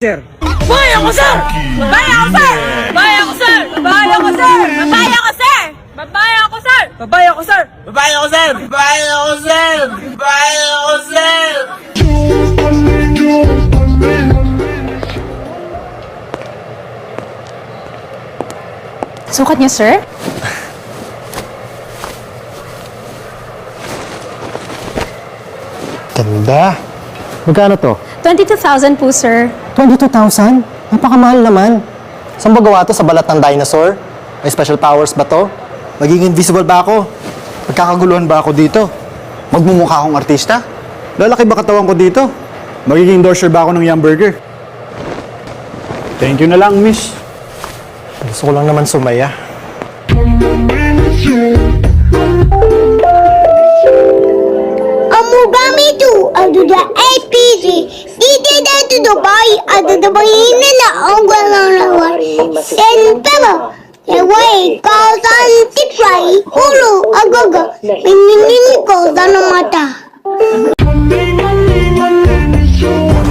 Sir. Babae ako, sir! Babae ako, sir! Babae ako, sir! Babae ako, sir! Babae ako, sir! Babae ako, sir! Babae ako, sir! Babae ako, sir! Babae ako, sir! Babae ako, sir! Sukat niyo, sir? Ganda. Magkano to? 22,000 po, sir. 22,000? Napakamahal naman. Saan ba gawa to? Sa balat ng dinosaur? May special powers ba to? Magiging invisible ba ako? Magkakaguluhan ba ako dito? Magmumukha akong artista? Lalaki ba katawan ko dito? Magiging endorser ba ako ng Yum Burger? Thank you na lang, miss. Gusto ko lang naman sumaya. Amugami to under the APC. Did that to the boy under the boy in the ongoing and Pella. The way goes on Tipray, Ulu, Agogo, Minin goes on a mata.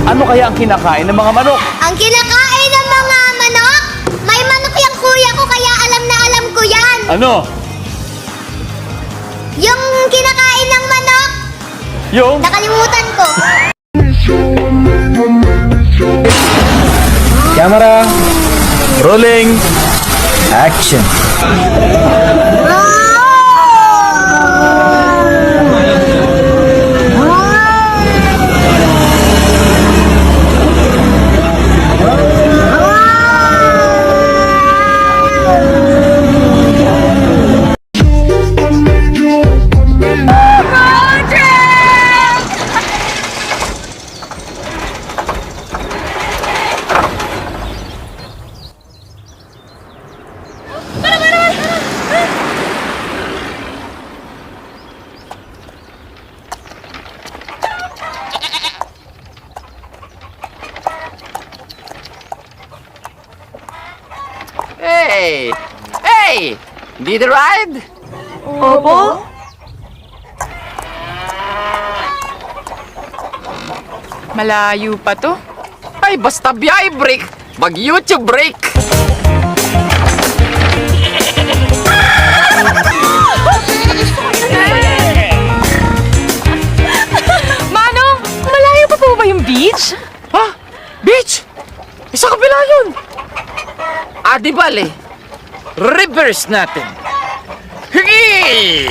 Ano kaya ang kinakain ng mga manok? Ang kinakain ng mga manok? May manok yung kuya ko kaya alam na alam ko yan. Ano? Yung kinakain ng manok, Yung? nakalimutan ko. Camera! Rolling! Action! Hey! Hey! Did you ride? Opo? Malayo pa to. Ay, basta biyay break! Mag-YouTube break! Manong, malayo pa po ba yung beach? Ha? Beach? Isa kabila yun! Ah, di bale. Reverse natin. Higi!